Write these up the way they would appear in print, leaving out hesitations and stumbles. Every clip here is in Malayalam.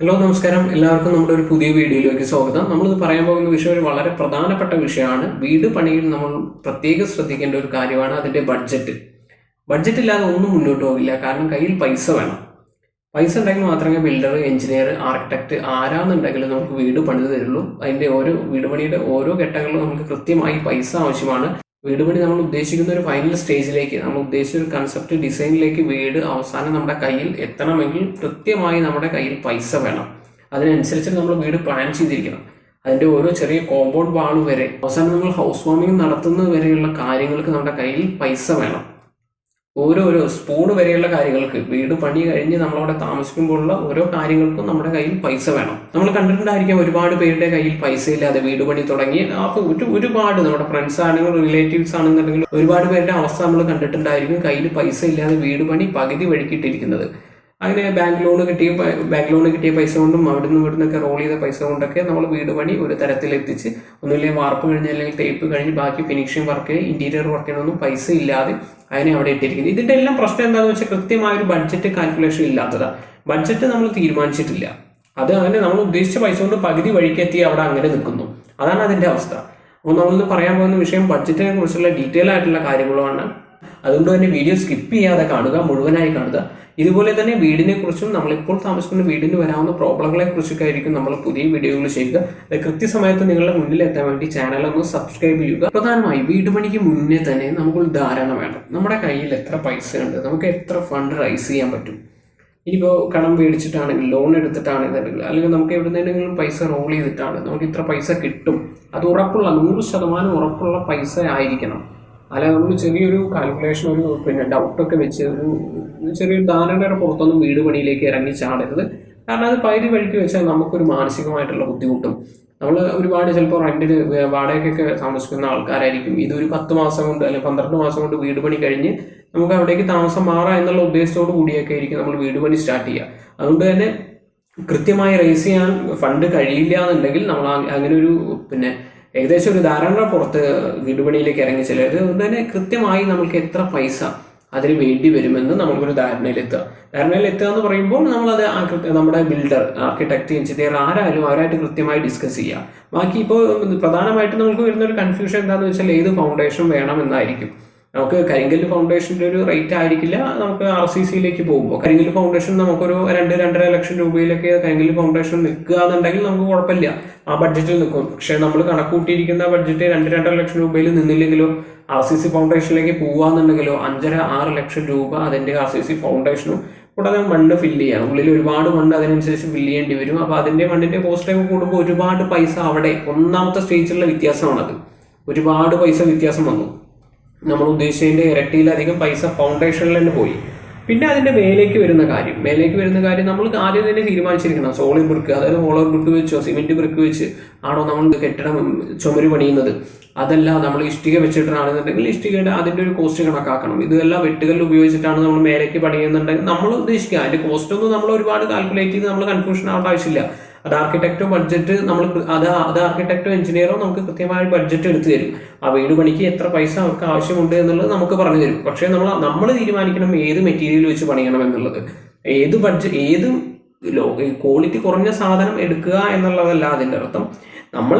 ഹലോ നമസ്കാരം, എല്ലാവർക്കും നമ്മുടെ ഒരു പുതിയ വീഡിയോയിലേക്ക് സ്വാഗതം. നമ്മളിത് പറയാൻ പോകുന്ന വിഷയം ഒരു വളരെ പ്രധാനപ്പെട്ട വിഷയമാണ്. വീട് പണിയിൽ നമ്മൾ പ്രത്യേകം ശ്രദ്ധിക്കേണ്ട ഒരു കാര്യമാണ് അതിൻ്റെ ബഡ്ജറ്റ്. ബഡ്ജറ്റ് ഇല്ലാതെ ഒന്നും മുന്നോട്ട് പോകില്ല. കാരണം കയ്യിൽ പൈസ വേണം. പൈസ ഉണ്ടെങ്കിൽ മാത്രമേ ബിൽഡർ, എഞ്ചിനീയർ, ആർക്കിടെക്ട് ആരാന്നുണ്ടെങ്കിലും നമുക്ക് വീട് പണിത് തരുള്ളൂ. അതിൻ്റെ വീട് പണിയുടെ ഓരോ ഘട്ടങ്ങളിലും നമുക്ക് കൃത്യമായി പൈസ ആവശ്യമാണ്. വീട് പണി നമ്മൾ ഉദ്ദേശിക്കുന്ന ഒരു ഫൈനൽ സ്റ്റേജിലേക്ക്, നമ്മൾ ഉദ്ദേശിച്ച ഒരു കൺസെപ്റ്റ് ഡിസൈനിലേക്ക് വീട് അവസാനം നമ്മുടെ കയ്യിൽ എത്തണമെങ്കിൽ കൃത്യമായി നമ്മുടെ കയ്യിൽ പൈസ വേണം. അതിനനുസരിച്ച് നമ്മൾ വീട് പ്ലാൻ ചെയ്തിരിക്കണം. അതിൻ്റെ ഓരോ ചെറിയ കോമ്പൗണ്ട് വാൾ വരെ അവസാനം നമ്മൾ ഹൗസ് വാമിംഗ് നടത്തുന്നത് വരെയുള്ള കാര്യങ്ങൾക്ക് നമ്മുടെ കയ്യിൽ പൈസ വേണം. ഓരോ സ്പൂൺ വരെയുള്ള കാര്യങ്ങൾക്ക്, വീട് പണി കഴിഞ്ഞ് നമ്മളവിടെ താമസിക്കുമ്പോഴുള്ള ഓരോ കാര്യങ്ങൾക്കും നമ്മുടെ കയ്യിൽ പൈസ വേണം. നമ്മൾ കണ്ടിട്ടുണ്ടായിരിക്കാം ഒരുപാട് പേരുടെ കയ്യിൽ പൈസ ഇല്ലാതെ വീട് പണി തുടങ്ങി. അപ്പോൾ ഒരുപാട് നമ്മുടെ ഫ്രണ്ട്സ് ആണെങ്കിലും റിലേറ്റീവ്സ് ആണെന്നുണ്ടെങ്കിലും ഒരുപാട് പേരുടെ അവസ്ഥ നമ്മൾ കണ്ടിട്ടുണ്ടായിരിക്കും. കയ്യിൽ പൈസ ഇല്ലാതെ വീട് പണി പകുതി വഴിക്കിട്ടിരിക്കുന്നത്. അങ്ങനെ ബാങ്ക് ലോൺ കിട്ടിയ പൈസ കൊണ്ടും ഇവിടുന്നൊക്കെ റോൾ ചെയ്ത പൈസ കൊണ്ടൊക്കെ നമ്മൾ വീട് പണി ഒരു തരത്തിലെത്തിച്ച്, ഒന്നുമില്ലെങ്കിൽ വാർപ്പ് കഴിഞ്ഞ് അല്ലെങ്കിൽ തേപ്പ് കഴിഞ്ഞ് ബാക്കി ഫിനിഷിംഗ് വർക്ക്, ഇന്റീരിയർ വർക്കിനൊന്നും പൈസ ഇല്ലാതെ അതിനെ അവിടെ ഇട്ടിരിക്കുന്നത്. ഇതിന്റെ എല്ലാം പ്രശ്നം എന്താണെന്ന് വെച്ചാൽ കൃത്യമായ ഒരു ബഡ്ജറ്റ് കാൽക്കുലേഷൻ ഇല്ലാത്തതാണ്. ബഡ്ജറ്റ് നമ്മൾ തീരുമാനിച്ചിട്ടില്ല. അത് അങ്ങനെ നമ്മൾ ഉദ്ദേശിച്ച പൈസ കൊണ്ട് പകുതി വഴിക്കെത്തി അവിടെ അങ്ങനെ നിൽക്കുന്നു. അതാണ് അതിന്റെ അവസ്ഥ. അപ്പോൾ നമ്മളിന്ന് പറയാൻ പോകുന്ന വിഷയം ബഡ്ജറ്റിനെ കുറിച്ചുള്ള ഡീറ്റെയിൽ ആയിട്ടുള്ള കാര്യങ്ങളുമാണ്. അതുകൊണ്ട് തന്നെ വീഡിയോ സ്കിപ്പ് ചെയ്യാതെ കാണുക, മുഴുവനായി കാണുക. ഇതുപോലെ തന്നെ വീടിനെ കുറിച്ചും നമ്മളിപ്പോൾ താമസിക്കുന്ന വീടിന് വരാവുന്ന പ്രോബ്ലങ്ങളെ കുറിച്ചൊക്കെ ആയിരിക്കും നമ്മൾ പുതിയ വീഡിയോകൾ ചെയ്യുക. കൃത്യസമയത്ത് നിങ്ങളുടെ മുന്നിൽ എത്താൻ വേണ്ടി ചാനൽ ഒന്ന് സബ്സ്ക്രൈബ് ചെയ്യുക. പ്രധാനമായി വീട് പണിക്ക് മുന്നേ തന്നെ നമുക്കൊരു ധാരണ വേണം. നമ്മുടെ കയ്യിൽ എത്ര പൈസ ഉണ്ട്, നമുക്ക് എത്ര ഫണ്ട് റൈസ് ചെയ്യാൻ പറ്റും. ഇനിയിപ്പോൾ കടം മേടിച്ചിട്ടാണെങ്കിൽ, ലോൺ എടുത്തിട്ടാണെന്നുണ്ടെങ്കിൽ, അല്ലെങ്കിൽ നമുക്ക് എവിടുന്നെങ്കിലും പൈസ റോൾ ചെയ്തിട്ടാണ് നമുക്ക് ഇത്ര പൈസ കിട്ടും, അത് ഉറപ്പുള്ള 100% ഉറപ്പുള്ള പൈസ ആയിരിക്കണം. അല്ല നമ്മൾ ചെറിയൊരു കാൽക്കുലേഷൻ, ഒരു ഡൗട്ടൊക്കെ വെച്ച് ഒരു ചെറിയൊരു ധാരണയുടെ പുറത്തൊന്നും വീട് പണിയിലേക്ക് ഇറങ്ങി ചാടരുത്. കാരണം അത് പകുതി വഴിക്ക് വെച്ചാൽ നമുക്കൊരു മാനസികമായിട്ടുള്ള ബുദ്ധിമുട്ടും. നമ്മൾ ഒരുപാട് ചിലപ്പോൾ റെന്റിന്, വാടകയ്ക്കൊക്കെ താമസിക്കുന്ന ആൾക്കാരായിരിക്കും. ഇതൊരു 10 മാസം കൊണ്ട് അല്ലെങ്കിൽ 12 മാസം കൊണ്ട് വീട് പണി കഴിഞ്ഞ് നമുക്ക് അവിടേക്ക് താമസം മാറാം എന്നുള്ള ഉദ്ദേശത്തോടു കൂടിയൊക്കെ ആയിരിക്കും നമ്മൾ വീട് പണി സ്റ്റാർട്ട് ചെയ്യുക. അതുകൊണ്ട് തന്നെ കൃത്യമായി റേസ് ചെയ്യാൻ ഫണ്ട് കഴിയില്ല എന്നുണ്ടെങ്കിൽ നമ്മൾ അങ്ങനെ ഒരു ഏകദേശം ഒരു ധാരണ പുറത്ത് വീട് പണിയിലേക്ക് ഇറങ്ങി ചെല്ലരുത്. അതുകൊണ്ട് തന്നെ കൃത്യമായി നമുക്ക് എത്ര പൈസ അതിന് വേണ്ടി വരുമെന്ന് നമുക്കൊരു ധാരണയിലെത്തുക എന്ന് പറയുമ്പോൾ നമ്മളത് നമ്മുടെ ബിൽഡർ, ആർക്കിടെക്ട്, എഞ്ചിനീയർ ആരായാലും അവരായിട്ട് കൃത്യമായി ഡിസ്കസ് ചെയ്യുക. ബാക്കി ഇപ്പോൾ പ്രധാനമായിട്ടും നമുക്ക് വരുന്ന ഒരു കൺഫ്യൂഷൻ എന്താണെന്ന് വെച്ചാൽ ഏത് ഫൗണ്ടേഷൻ വേണം എന്നായിരിക്കും. നമുക്ക് കരിങ്കല്ല് ഫൗണ്ടേഷൻ്റെ ഒരു റേറ്റ് ആയിരിക്കില്ല നമുക്ക് RCCയിലേക്ക് പോകുമ്പോൾ. കരിങ്കല്ല് ഫൗണ്ടേഷൻ നമുക്കൊരു 2-2.5 ലക്ഷം രൂപയിലൊക്കെ കരിങ്കല്ല് ഫൗണ്ടേഷൻ നിൽക്കുക എന്നുണ്ടെങ്കിൽ നമുക്ക് കുഴപ്പമില്ല, ആ ബഡ്ജറ്റിൽ നിൽക്കും. പക്ഷെ നമ്മൾ കണക്കൂട്ടിയിരിക്കുന്ന ബഡ്ജറ്റ് 2-2.5 ലക്ഷം രൂപയിൽ നിന്നില്ലെങ്കിലോ, RCC ഫൗണ്ടേഷനിലേക്ക് പോകുകയെന്നുണ്ടെങ്കിലോ 5.5-6 ലക്ഷം രൂപ അതിൻ്റെ RCC ഫൗണ്ടേഷനും കൂടാതെ മണ്ണ് ഫില്ല് ചെയ്യണം. ഉള്ളിൽ ഒരുപാട് മണ്ണ് അതിനനുസരിച്ച് ഫില്ല് ചെയ്യേണ്ടി വരും. അപ്പോൾ അതിൻ്റെ മണ്ണിൻ്റെ കോസ്റ്റൊക്കെ കൂടുമ്പോൾ ഒരുപാട് പൈസ അവിടെ ഒന്നാമത്തെ സ്റ്റേജിലുള്ള വ്യത്യാസമാണത്. ഒരുപാട് പൈസ വ്യത്യാസം വന്നു. നമ്മൾ ഉദ്ദേശിച്ചതിൻ്റെ ഇരട്ടിയിലധികം പൈസ ഫൗണ്ടേഷനിൽ തന്നെ പോയി. പിന്നെ അതിൻ്റെ മേലേക്ക് വരുന്ന കാര്യം നമ്മൾ ആദ്യം തന്നെ തീരുമാനിച്ചിരിക്കണം. സോളിഡ് ബ്രിക്ക്, അതായത് ഹോളോ ബ്രിക്ക് വെച്ചോ സിമെന്റ് ബ്രിക്ക് വെച്ച് ആണോ നമ്മൾ കെട്ടിടം ചുമര് പണിയുന്നത്. അതല്ല നമ്മൾ ഇഷ്ടിക വെച്ചിട്ടാണെന്നുണ്ടെങ്കിൽ ഇഷ്ടികയുടെ അതിൻ്റെ ഒരു കോസ്റ്റ് കണക്കാക്കണം. ഇതെല്ലാം വെട്ടുകല്ല് ഉപയോഗിച്ചിട്ടാണ് നമ്മൾ മേലേക്ക് പണിയുന്നുണ്ടെങ്കിൽ നമ്മൾ ഉദ്ദേശിക്കുക അതിൻ്റെ കോസ്റ്റ് ഒന്നും നമ്മൾ ഒരുപാട് കാൽക്കുലേറ്റ് ചെയ്ത് നമ്മൾ കൺഫ്യൂഷൻ ആവേണ്ട ആവശ്യമില്ല. അത് ആർക്കിടെക്റ്റോ ബഡ്ജറ്റ് അത് ആർക്കിടെക്റ്റോ എഞ്ചിനീയറോ നമുക്ക് കൃത്യമായ ബഡ്ജറ്റ് എടുത്തു തരും. ആ വീട് പണിക്ക് എത്ര പൈസ അവർക്ക് ആവശ്യമുണ്ട് എന്നുള്ളത് നമുക്ക് പറഞ്ഞു തരും. പക്ഷേ നമ്മൾ തീരുമാനിക്കണം ഏത് മെറ്റീരിയൽ വെച്ച് പണിയണം എന്നുള്ളത്. ഏത് ക്വാളിറ്റി കുറഞ്ഞ സാധനം എടുക്കുക എന്നുള്ളതല്ല അതിൻ്റെ അർത്ഥം. നമ്മൾ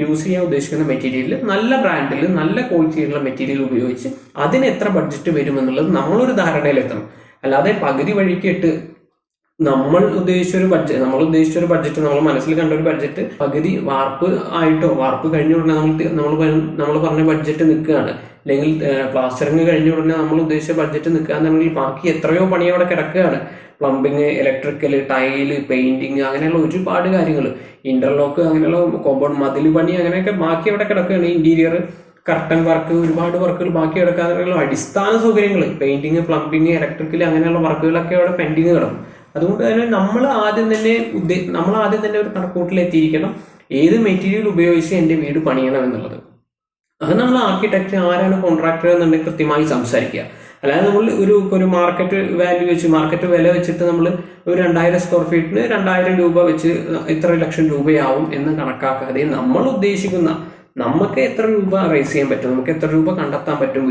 യൂസ് ചെയ്യാൻ ഉദ്ദേശിക്കുന്ന മെറ്റീരിയൽ നല്ല ബ്രാൻഡിൽ നല്ല ക്വാളിറ്റിയുള്ള മെറ്റീരിയൽ ഉപയോഗിച്ച് അതിന് എത്ര ബഡ്ജറ്റ് വരുമെന്നുള്ളത് നമ്മളൊരു ധാരണയിലെത്തണം. അല്ലാതെ പകുതി വഴിക്കിട്ട് നമ്മൾ ഉദ്ദേശിച്ചൊരു ബഡ്ജറ്റ് നമ്മൾ മനസ്സിൽ കണ്ട ഒരു ബഡ്ജറ്റ് പകുതി വാർപ്പ് കഴിഞ്ഞ ഉടനെ നമ്മൾ പറഞ്ഞ ബഡ്ജറ്റ് നിൽക്കുകയാണ്, അല്ലെങ്കിൽ പ്ലാസ്റ്ററിങ് കഴിഞ്ഞ ഉടനെ നമ്മൾ ഉദ്ദേശിച്ച ബഡ്ജറ്റ് നിൽക്കുകയാണെന്നുണ്ടെങ്കിൽ ബാക്കി എത്രയോ പണി അവിടെ കിടക്കുകയാണ്. പ്ലംബിങ്, ഇലക്ട്രിക്കൽ, ടൈല്, പെയിന്റിങ്, അങ്ങനെയുള്ള ഒരുപാട് കാര്യങ്ങൾ, ഇന്റർലോക്ക്, അങ്ങനെയുള്ള കോമ്പൗണ്ട് മതിൽ പണി, അങ്ങനെയൊക്കെ ബാക്കി അവിടെ കിടക്കുകയാണ്. ഇന്റീരിയർ, കർട്ടൻ വർക്ക്, ഒരുപാട് വർക്കുകൾ ബാക്കി കിടക്കാനുള്ള അടിസ്ഥാന സൗകര്യങ്ങൾ, പെയിന്റിങ്, പ്ലംബിങ്, ഇലക്ട്രിക്കൽ, അങ്ങനെയുള്ള വർക്കുകളൊക്കെ അവിടെ പെൻഡിങ് കിടക്കും. അതുകൊണ്ട് തന്നെ നമ്മൾ ആദ്യം തന്നെ ഒരു കണക്കൂട്ടിലെത്തിയിരിക്കണം ഏത് മെറ്റീരിയൽ ഉപയോഗിച്ച് എൻ്റെ വീട് പണിയണം എന്നുള്ളത്. അത് നമ്മൾ ആർക്കിടെക്ട് ആരാണ് കോൺട്രാക്ടർ എന്നുണ്ടെങ്കിൽ കൃത്യമായി സംസാരിക്കുക. അല്ലാതെ നമ്മൾ ഒരു മാർക്കറ്റ് വില വെച്ചിട്ട് നമ്മൾ ഒരു 2000 സ്ക്വയർ ഫീറ്റിന് 2000 രൂപ വെച്ച് ഇത്ര ലക്ഷം രൂപയാവും എന്ന് കണക്കാക്കാതെ നമ്മൾ ഉദ്ദേശിക്കുന്ന നമുക്ക് എത്ര രൂപ റേസ് ചെയ്യാൻ പറ്റും, നമുക്ക് എത്ര രൂപ കണ്ടെത്താൻ പറ്റും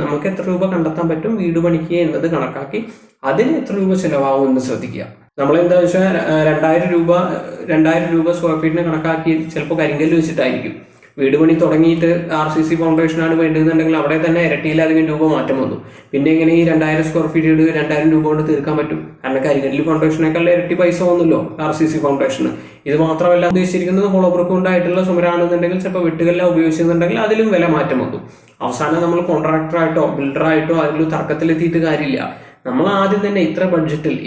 നമുക്ക് എത്ര രൂപ കണ്ടെത്താൻ പറ്റും വീട് പണിക്ക് എന്നത് കണക്കാക്കി അതിന് എത്ര രൂപ ചിലവാകും എന്ന് ശ്രദ്ധിക്കുക. നമ്മളെന്താ വെച്ചാൽ 2000 രൂപ സ്ക്വയർ ഫീറ്റിന് കണക്കാക്കി ചിലപ്പോൾ കരിങ്കല്ല് വെച്ചിട്ടായിരിക്കും. വീട് പണി തുടങ്ങിയിട്ട് RCC ഫൗണ്ടേഷനാണ് വേണ്ടതെന്നുണ്ടെങ്കിൽ അവിടെ തന്നെ ഇരട്ടിയിലധികം രൂപ മാറ്റം വന്നു. പിന്നെ എങ്ങനെ ഈ 2000 സ്ക്വയർ ഫീറ്റ് 2000 രൂപ കൊണ്ട് തീർക്കാൻ പറ്റും? കാരണം കരിങ്കല്ല് ഫൗണ്ടേഷനേക്കാൾ ഇരട്ടി പൈസ വന്നല്ലോ RCC ഫൗണ്ടേഷന്. ഇത് മാത്രമല്ല ഉദ്ദേശിച്ചിരിക്കുന്നത് ഹോളോ ബ്രിക്ക് കൊണ്ടായിട്ടുള്ള ചുമരാണെന്നുണ്ടെങ്കിൽ ചിലപ്പോൾ വെട്ടുകല്ല ഉപയോഗിച്ചിട്ടുണ്ടെങ്കിൽ അതിലും വില മാറ്റം വന്നു. അവസാനം നമ്മൾ കോൺട്രാക്ടറായിട്ടോ ബിൽഡറായിട്ടോ അതിൽ തർക്കത്തിലെത്തിയിട്ട് കാര്യമില്ല. നമ്മൾ ആദ്യം തന്നെ ഇത്ര ബഡ്ജറ്റിൽ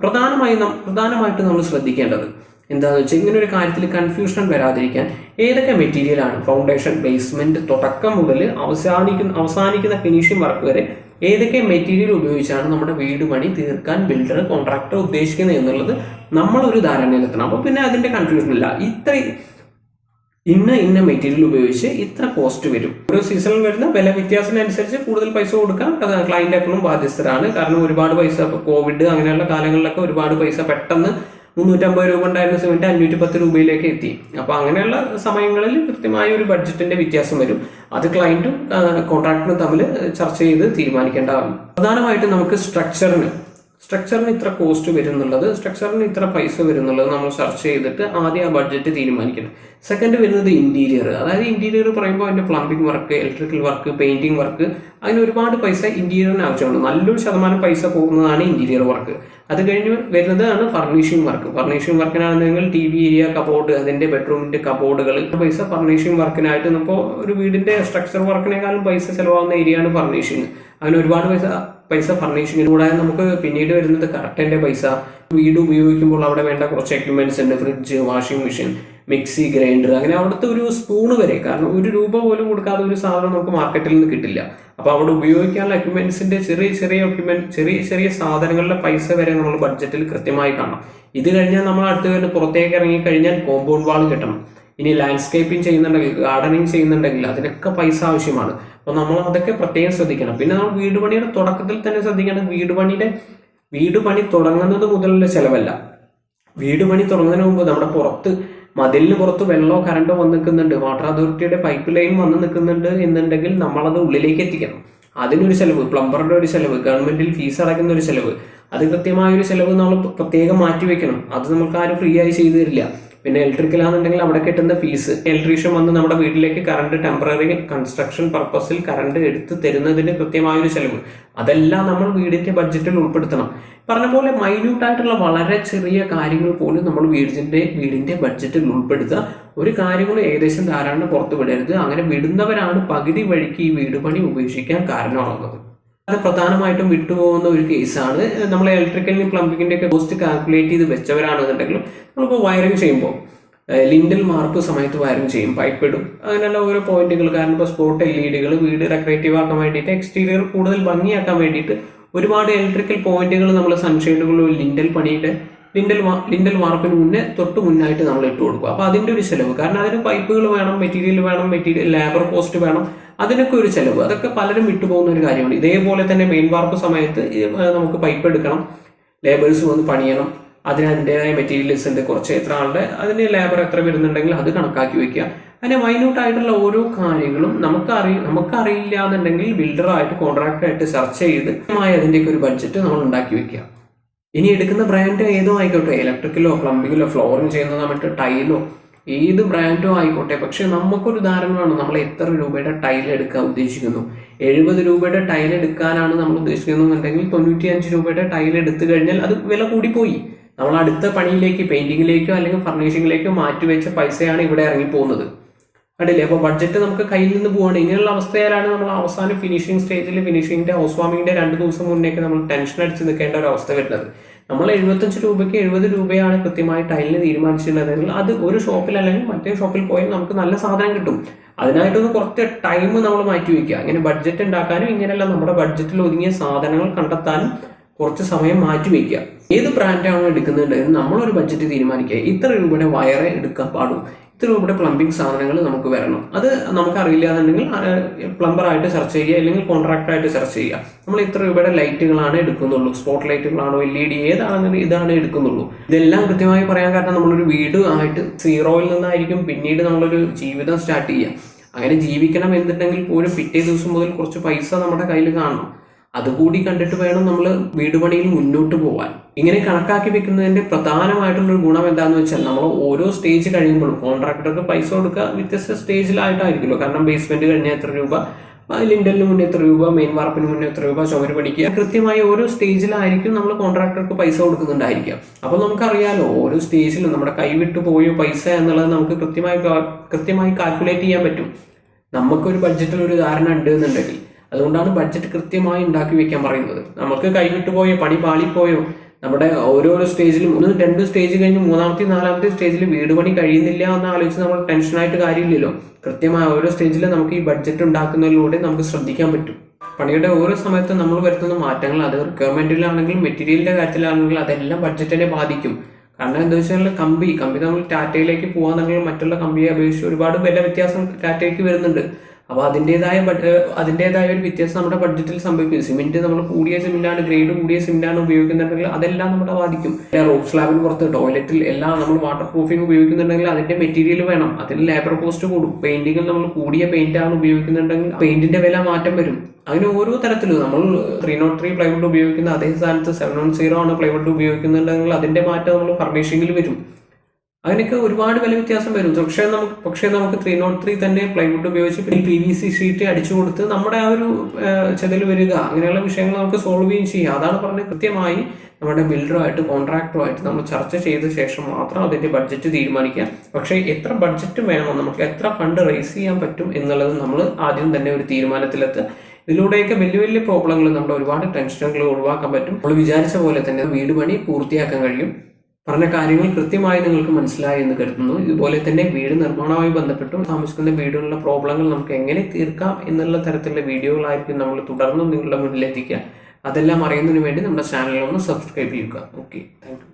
പ്രധാനമായിട്ട് നമ്മൾ ശ്രദ്ധിക്കേണ്ടത് എന്താണെന്ന് വെച്ചാൽ ഇങ്ങനെ ഒരു കാര്യത്തിൽ കൺഫ്യൂഷൻ വരാതിരിക്കാൻ ഏതൊക്കെ മെറ്റീരിയലാണ് ഫൗണ്ടേഷൻ, ബേസ്മെന്റ് തുടക്കം മുതൽ അവസാനിക്കുന്ന ഫിനിഷിംഗ് വർക്ക് വരെ ഏതൊക്കെ മെറ്റീരിയൽ ഉപയോഗിച്ചാണ് നമ്മുടെ വീട് പണി തീർക്കാൻ ബിൽഡർ കോൺട്രാക്ടർ ഉദ്ദേശിക്കുന്നത് എന്നുള്ളത് നമ്മളൊരു ധാരണയിലെത്തണം. അപ്പോൾ പിന്നെ അതിന്റെ കൺഫ്യൂഷൻ ഇല്ല. ഇന്ന മെറ്റീരിയൽ ഉപയോഗിച്ച് ഇത്ര കോസ്റ്റ് വരും. ഓരോ സീസണിൽ വരുന്ന വില വ്യത്യാസത്തിനനുസരിച്ച് കൂടുതൽ പൈസ കൊടുക്കാൻ ക്ലയന്റ് എപ്പോഴും ബാധ്യസ്ഥരാണ്. കാരണം ഒരുപാട് പൈസ, ഇപ്പോൾ കോവിഡ് അങ്ങനെയുള്ള കാലങ്ങളിലൊക്കെ ഒരുപാട് പൈസ പെട്ടെന്ന് 350 രൂപ ഉണ്ടായിരുന്ന സിമെന്റ് 510 രൂപയിലേക്ക് എത്തി. അപ്പൊ അങ്ങനെയുള്ള സമയങ്ങളിൽ കൃത്യമായ ഒരു ബഡ്ജറ്റിന്റെ വ്യത്യാസം വരും. അത് ക്ലയന്റും കോൺട്രാക്ടറും തമ്മിൽ ചർച്ച ചെയ്ത് തീരുമാനിക്കേണ്ടതാണ്. പ്രധാനമായിട്ടും നമുക്ക് സ്ട്രക്ചറിന് ഇത്ര കോസ്റ്റ് വരുന്നുള്ളത്, സ്ട്രക്ചറിന് ഇത്ര പൈസ വരുന്നുള്ളത് നമ്മൾ ചർച്ച ചെയ്തിട്ട് ആദ്യം ആ ബഡ്ജറ്റ് തീരുമാനിക്കണം. സെക്കൻഡ് വരുന്നത് ഇന്റീരിയർ. അതായത് ഇന്റീരിയർ പറയുമ്പോൾ അതിന്റെ plumbing work, electrical work, painting work, അതിന് ഒരുപാട് പൈസ ഇന്റീരിയറിന് ആവശ്യമുണ്ട്. നല്ലൊരു ശതമാനം പൈസ പോകുന്നതാണ് ഇന്റീരിയർ വർക്ക്. അത് കഴിഞ്ഞ് വരുന്നതാണ് ഫർണിഷിംഗ് വർക്ക്. ഫർണിഷിംഗ് വർക്കിനാണെങ്കിൽ TV ഏരിയ, കബോർഡ്, അതിന്റെ ബെഡ്റൂമിന്റെ കബോർഡുകൾ, പൈസ ഫർണിഷിംഗ് വർക്കിനായിട്ട്. ഇപ്പോൾ ഒരു വീടിന്റെ സ്ട്രക്ചർ വർക്കിനേക്കാളും പൈസ ചിലവാകുന്ന ഏരിയയാണ് ഫർണിഷിംഗ്. അങ്ങനെ ഒരുപാട് പൈസ ഫർണിഷിങ്ങിന്. കൂടാതെ നമുക്ക് പിന്നീട് വരുന്നത് കറക്റ്റിന്റെ പൈസ. വീട് ഉപയോഗിക്കുമ്പോൾ അവിടെ വേണ്ട കുറച്ച് എക്യുപ്മെന്റ്സ് ഉണ്ട്, fridge, washing machine, mixie, grinder, അങ്ങനെ അവിടുത്തെ ഒരു സ്പൂണ് വരെ. കാരണം 1 രൂപ പോലും കൊടുക്കാതെ ഒരു സാധനം നമുക്ക് മാർക്കറ്റിൽ നിന്ന് കിട്ടില്ല. അപ്പൊ അവിടെ ഉപയോഗിക്കാനുള്ള എക്യുപ്മെന്റ്സിന്റെ ചെറിയ സാധനങ്ങളുടെ പൈസ വരെ നമ്മൾ ബഡ്ജറ്റിൽ കൃത്യമായി കാണണം. ഇത് കഴിഞ്ഞാൽ നമ്മൾ അടുത്ത് വരുന്ന പുറത്തേക്ക് ഇറങ്ങി കഴിഞ്ഞാൽ കോമ്പൗണ്ട് വാൾ കിട്ടണം. ഇനി ലാൻഡ്സ്കേപ്പിംഗ് ചെയ്യുന്നുണ്ടെങ്കിൽ, ഗാർഡനിങ് ചെയ്യുന്നുണ്ടെങ്കിൽ അതിനൊക്കെ പൈസ ആവശ്യമാണ്. അപ്പൊ നമ്മൾ അതൊക്കെ പ്രത്യേകം ശ്രദ്ധിക്കണം. പിന്നെ നമ്മൾ വീട് പണിയുടെ തുടക്കത്തിൽ തന്നെ ശ്രദ്ധിക്കണം. വീട് പണി തുടങ്ങുന്നത് മുതലുള്ള ചെലവല്ല. വീട് പണി തുടങ്ങുന്നതിന് മുമ്പ് നമ്മുടെ മതിലിന് പുറത്ത് വെള്ളമോ കറണ്ടോ വന്ന് നിൽക്കുന്നുണ്ട്, വാട്ടർ അതോറിറ്റിയുടെ പൈപ്പ് ലൈൻ വന്ന് നിൽക്കുന്നുണ്ട് എന്നുണ്ടെങ്കിൽ നമ്മളത് ഉള്ളിലേക്ക് എത്തിക്കണം. അതിനൊരു ചെലവ്, പ്ലംബറുടെ ഒരു ചെലവ്, ഗവൺമെന്റിൽ ഫീസ് അടയ്ക്കുന്ന ഒരു ചെലവ്, അത് കൃത്യമായ ഒരു ചെലവ് നമ്മൾ പ്രത്യേകം മാറ്റിവെക്കണം. അത് നമുക്ക് ആരും ഫ്രീ ആയി ചെയ്തു തരില്ല. പിന്നെ ഇലക്ട്രിക്കലാണെന്നുണ്ടെങ്കിൽ അവിടെ കിട്ടുന്ന ഫീസ്, ഇലക്ട്രീഷ്യൻ വന്ന് നമ്മുടെ വീട്ടിലേക്ക് കറണ്ട് ടെമ്പററി കൺസ്ട്രക്ഷൻ പർപ്പസിൽ കറണ്ട് എടുത്ത് തരുന്നതിന് കൃത്യമായൊരു ചെലവ്, അതെല്ലാം നമ്മൾ വീടിന്റെ ബഡ്ജറ്റിൽ ഉൾപ്പെടുത്തണം. പറഞ്ഞ പോലെ മൈന്യൂട്ട് ആയിട്ടുള്ള വളരെ ചെറിയ കാര്യങ്ങൾ പോലും നമ്മൾ വീടിന്റെ ബഡ്ജറ്റിൽ ഉൾപ്പെടുത്തുക. ഒരു കാര്യങ്ങളും ഏകദേശം ധാരാളം പുറത്തു വിടരുത്. അങ്ങനെ വിടുന്നവരാണ് പകുതി വഴിക്ക് ഈ വീട് പണി ഉപേക്ഷിക്കാൻ കാരണമാകുന്നത്. അത് പ്രധാനമായിട്ടും വിട്ടുപോകുന്ന ഒരു കേസാണ്. നമ്മൾ ഇലക്ട്രിക്കലിനും പ്ലംബിങ്ങിന്റെ ഒക്കെ കോസ്റ്റ് കാൽക്കുലേറ്റ് ചെയ്ത് വെച്ചവരാണെന്നുണ്ടെങ്കിലും നമ്മളിപ്പോൾ വയറിങ് ചെയ്യുമ്പോൾ ലിൻഡൽ മാർക്ക് സമയത്ത് വയറിങ് ചെയ്യും, പൈപ്പ് ഇടും, അങ്ങനെയുള്ള ഓരോ പോയിന്റുകൾ. കാരണം ഇപ്പോൾ സ്പോട്ട് LED വീട് ഡെക്കറേറ്റീവ് ആക്കാൻ വേണ്ടിയിട്ട്, എക്സ്റ്റീരിയർ കൂടുതൽ ഭംഗിയാക്കാൻ വേണ്ടിയിട്ട് ഒരുപാട് ഇലക്ട്രിക്കൽ പോയിന്റുകൾ നമ്മൾ സൺഷെയ്ഡുകളും ലിൻഡൽ വാർപ്പിന് തൊട്ട് മുന്നായിട്ട് നമ്മൾ ഇട്ട് കൊടുക്കും. അപ്പൊ അതിന്റെ ഒരു ചെലവ്, കാരണം അതിന് പൈപ്പുകൾ വേണം, മെറ്റീരിയൽ ലേബർ കോസ്റ്റ് വേണം, അതിനൊക്കെ ഒരു ചെലവ്. അതൊക്കെ പലരും വിട്ടുപോകുന്ന ഒരു കാര്യമാണ്. ഇതേപോലെ തന്നെ മെയിൻ വാർപ്പ് സമയത്ത് നമുക്ക് പൈപ്പ് എടുക്കണം, ലേബേഴ്സ് വന്ന് പണിയണം, അതിൻ്റെതായ മെറ്റീരിയൽസ് ഉണ്ട്, കുറച്ച് എത്ര ആളുടെ അതിന് ലേബർ എത്ര വരുന്നുണ്ടെങ്കിൽ അത് കണക്കാക്കി വെക്കുക. അങ്ങനെ മൈന്യൂട്ട് ആയിട്ടുള്ള ഓരോ കാര്യങ്ങളും നമുക്കറിയില്ല എന്നുണ്ടെങ്കിൽ ബിൽഡറായിട്ട് കോൺട്രാക്ടറായിട്ട് ചർച്ച ചെയ്ത് അതിൻ്റെയൊക്കെ ഒരു ബഡ്ജറ്റ് നമ്മൾ ഉണ്ടാക്കി വെക്കുക. ഇനി എടുക്കുന്ന ബ്രാൻഡ് ഏതോ ആയിക്കോട്ടെ, ഇലക്ട്രിക്കലോ പ്ലംബിങ്ങിലോ ഫ്ലോറിങ് ചെയ്യുന്നത് മറ്റു ടൈലോ ഏത് ബ്രാൻഡോ ആയിക്കോട്ടെ, പക്ഷെ നമുക്കൊരു ധാരണ വേണം നമ്മൾ എത്ര രൂപയുടെ ടൈൽ എടുക്കാൻ ഉദ്ദേശിക്കുന്നു. 70 രൂപയുടെ ടൈൽ എടുക്കാനാണ് നമ്മൾ ഉദ്ദേശിക്കുന്നുണ്ടെങ്കിൽ 95 രൂപയുടെ ടൈൽ എടുത്തു കഴിഞ്ഞാൽ അത് വില കൂടിപ്പോയി. നമ്മൾ അടുത്ത പണിയിലേക്ക്, പെയിന്റിങ്ങിലേക്കോ അല്ലെങ്കിൽ ഫർണിഷിങ്ങിലേക്കോ മാറ്റിവെച്ച പൈസയാണ് ഇവിടെ ഇറങ്ങിപ്പോകുന്നത്. കണ്ടില്ലേ? അപ്പോൾ ബഡ്ജറ്റ് നമുക്ക് കയ്യിൽ നിന്ന് പോവാണ്. ഇങ്ങനെയുള്ള അവസ്ഥയിലാണ് നമ്മൾ അവസാനം ഫിനിഷിംഗ് സ്റ്റേജിൽ, ഫിനിഷിങ്ങിന്റെ ഹൗസ് വാമിങ്ങിന്റെ 2 ദിവസം മുന്നേക്ക് നമ്മൾ ടെൻഷൻ അടിച്ച് നിൽക്കേണ്ട ഒരു അവസ്ഥ വരുന്നത്. നമ്മൾ 75 രൂപയ്ക്ക് 70 രൂപയാണ് കൃത്യമായി ടൈലിന് തീരുമാനിച്ചിട്ടുണ്ടെങ്കിൽ അത് ഒരു ഷോപ്പിൽ അല്ലെങ്കിൽ മറ്റേ ഷോപ്പിൽ പോയാൽ നമുക്ക് നല്ല സാധനം കിട്ടും. അതിനായിട്ടൊന്ന് കുറച്ച് ടൈം നമ്മൾ മാറ്റി വയ്ക്കുക. അങ്ങനെ ബഡ്ജറ്റ് ഉണ്ടാക്കാനും ഇങ്ങനെയല്ല നമ്മുടെ ബഡ്ജറ്റിൽ ഒതുങ്ങിയ സാധനങ്ങൾ കണ്ടെത്താനും കുറച്ച് സമയം മാറ്റി വയ്ക്കുക. ഏത് ബ്രാൻഡാണോ എടുക്കുന്നുണ്ടെങ്കിൽ നമ്മളൊരു ബഡ്ജറ്റ് തീരുമാനിക്കുക. ഇത്ര രൂപയുടെ വയറെ എടുക്കാൻ പാടും, ഇത്ര രൂപയുടെ പ്ലംബിംഗ് സാധനങ്ങൾ നമുക്ക് വരണം. അത് നമുക്കറിയില്ല എന്നുണ്ടെങ്കിൽ പ്ലംബറായിട്ട് സെർച്ച് ചെയ്യുക, അല്ലെങ്കിൽ കോൺട്രാക്ടറായിട്ട് സെർച്ച് ചെയ്യുക. നമ്മൾ ഇത്ര രൂപയുടെ ലൈറ്റുകളാണ് എടുക്കുന്നുള്ളൂ, സ്പോട്ട് ലൈറ്റുകളാണോ LED ഏതാണെങ്കിലും ഇതാണ് എടുക്കുന്നുള്ളൂ. ഇതെല്ലാം കൃത്യമായി പറയാൻ കാരണം നമ്മളൊരു വീട് ആയിട്ട് സീറോയിൽ നിന്നായിരിക്കും പിന്നീട് നമ്മളൊരു ജീവിതം സ്റ്റാർട്ട് ചെയ്യുക. അങ്ങനെ ജീവിക്കണം എന്നുണ്ടെങ്കിൽ പോലും പിറ്റേ ദിവസം മുതൽ കുറച്ച് പൈസ നമ്മുടെ കയ്യിൽ കാണണം. അതുകൂടി കണ്ടിട്ട് വേണം നമ്മൾ വീട് പണിയിൽ മുന്നോട്ട് പോകാൻ. ഇങ്ങനെ കണക്കാക്കി വെക്കുന്നതിന്റെ പ്രധാനമായിട്ടുള്ളൊരു ഗുണം എന്താണെന്ന് വെച്ചാൽ, നമ്മൾ ഓരോ സ്റ്റേജ് കഴിയുമ്പോഴും കോൺട്രാക്ടർക്ക് പൈസ കൊടുക്കുക വ്യത്യസ്ത സ്റ്റേജിലായിട്ടായിരിക്കുമല്ലോ. കാരണം ബേസ്മെന്റ് കഴിഞ്ഞാൽ എത്ര രൂപ, ലിൻഡലിന് മുന്നേ എത്ര രൂപ, മെയിൻ വാർപ്പിന് മുന്നേ എത്ര രൂപ, ചുമര് പണിക്കുക, കൃത്യമായി ഓരോ സ്റ്റേജിലായിരിക്കും നമ്മൾ കോൺട്രാക്ടർക്ക് പൈസ കൊടുക്കുന്നുണ്ടായിരിക്കാം. അപ്പോൾ നമുക്കറിയാലോ ഓരോ സ്റ്റേജിലും നമ്മുടെ കൈവിട്ട് പോയോ പൈസ എന്നുള്ളത് നമുക്ക് കൃത്യമായി കാൽക്കുലേറ്റ് ചെയ്യാൻ പറ്റും. നമുക്കൊരു ബഡ്ജറ്റിൽ ഒരു ധാരണ ഉണ്ട് എന്നുണ്ടെങ്കിൽ, അതുകൊണ്ടാണ് ബഡ്ജറ്റ് കൃത്യമായി ഉണ്ടാക്കി വെക്കാൻ പറയുന്നത്. നമുക്ക് കൈവിട്ട് പോയോ, പണി പാളിപ്പോയോ, നമ്മുടെ ഓരോരോ സ്റ്റേജിലും 1-2 സ്റ്റേജ് കഴിഞ്ഞ് 3-ാമത്തെ 4-ാമത്തെ സ്റ്റേജിൽ വീട് പണി കഴിയുന്നില്ല എന്ന് ആലോചിച്ച് നമ്മൾ ടെൻഷനായിട്ട് കാര്യമില്ലല്ലോ. കൃത്യമായ ഓരോ സ്റ്റേജിലും നമുക്ക് ഈ ബഡ്ജറ്റ് ഉണ്ടാക്കുന്നതിലൂടെ നമുക്ക് ശ്രദ്ധിക്കാൻ പറ്റും. പണിയുടെ ഓരോ സമയത്തും നമ്മൾ വരുത്തുന്ന മാറ്റങ്ങൾ, അത് റിക്വയർമെന്റിലാണെങ്കിലും മെറ്റീരിയലിന്റെ കാര്യത്തിലാണെങ്കിലും അതെല്ലാം ബഡ്ജറ്റിനെ ബാധിക്കും. കാരണം എന്താ വെച്ചാൽ കമ്പി നമ്മൾ ടാറ്റയിലേക്ക് പോകാന്നുണ്ടെങ്കിൽ മറ്റുള്ള കമ്പിയെ അപേക്ഷിച്ച് ഒരുപാട് വില വ്യത്യാസം ടാറ്റയ്ക്ക് വരുന്നുണ്ട്. അപ്പോൾ അതിൻ്റെതായ ഒരു വ്യത്യാസം നമ്മുടെ ബഡ്ജറ്റിൽ സംഭവിക്കും. സിമെന്റ് നമ്മൾ കൂടിയ സിമെന്റാണ്, ഗ്രേഡ് കൂടിയ സിമെന്റാണ് ഉപയോഗിക്കുന്നുണ്ടെങ്കിൽ അതെല്ലാം നമ്മുടെ ബാധിക്കും. റൂഫ് സ്ലാബിന് പുറത്ത് ടോയ്ലറ്റിൽ എല്ലാം നമ്മൾ വാട്ടർ പ്രൂഫിംഗ് ഉപയോഗിക്കുന്നുണ്ടെങ്കിൽ അതിന്റെ മെറ്റീരിയൽ വേണം, അതിന് ലേബർ കോസ്റ്റ് കൂടും. പെയിന്റിങ്ങിൽ നമ്മൾ കൂടിയ പെയിന്റ് ആണ് ഉപയോഗിക്കുന്നുണ്ടെങ്കിൽ പെയിന്റിന്റെ വില മാറ്റം വരും. അങ്ങനെ ഓരോ തരത്തിലും നമ്മൾ 303 പ്ലൈവുഡ് ഉപയോഗിക്കുന്ന അതേ സ്ഥാനത്ത് 710 ആണ് പ്ലൈവുഡ് ഉപയോഗിക്കുന്നുണ്ടെങ്കിൽ അതിന്റെ മാറ്റം നമ്മൾ ഫർണിഷിംഗിൽ വരും. അതിനൊക്കെ ഒരുപാട് വില വ്യത്യാസം വരും. പക്ഷേ നമുക്ക് 303 തന്നെ പ്ലൈവുഡ് ഉപയോഗിച്ച് PVC ഷീറ്റ് അടിച്ചു കൊടുത്ത് നമ്മുടെ ആ ഒരു ചെതൽ വരിക, അങ്ങനെയുള്ള വിഷയങ്ങൾ നമുക്ക് സോൾവ് ചെയ്യുകയും ചെയ്യാം. അതാണ് പറഞ്ഞത്, കൃത്യമായി നമ്മുടെ ബിൽഡറുമായിട്ട് കോൺട്രാക്ടറുമായിട്ട് നമ്മൾ ചർച്ച ചെയ്ത ശേഷം മാത്രം അതിന്റെ ബഡ്ജറ്റ് തീരുമാനിക്കാം. പക്ഷേ എത്ര ബഡ്ജറ്റ് വേണം, നമുക്ക് എത്ര ഫണ്ട് റേസ് ചെയ്യാൻ പറ്റും എന്നുള്ളത് നമ്മൾ ആദ്യം തന്നെ ഒരു തീരുമാനത്തിലെത്തുക. ഇതിലൂടെയൊക്കെ വലിയ വലിയ പ്രോബ്ലങ്ങൾ, നമ്മുടെ ഒരുപാട് ടെൻഷനുകൾ ഒഴിവാക്കാൻ പറ്റും. നമ്മൾ വിചാരിച്ച പോലെ തന്നെ വീട് പണി പൂർത്തിയാക്കാൻ കഴിയും. പറഞ്ഞ കാര്യങ്ങൾ കൃത്യമായി നിങ്ങൾക്ക് മനസ്സിലായി എന്ന് കരുതുന്നു. ഇതുപോലെ തന്നെ വീട് നിർമ്മാണവുമായി ബന്ധപ്പെട്ടും താമസിക്കുന്ന വീടുകളിലെ പ്രോബ്ലങ്ങൾ നമുക്ക് എങ്ങനെ തീർക്കാം എന്നുള്ള തരത്തിലുള്ള വീഡിയോകളായിരിക്കും നമ്മൾ തുടർന്നും നിങ്ങളുടെ മുന്നിലെത്തിക്കുക. അതെല്ലാം അറിയുന്നതിന് വേണ്ടി നമ്മുടെ ചാനൽ ഒന്ന് സബ്സ്ക്രൈബ് ചെയ്യുക. Okay, thank you.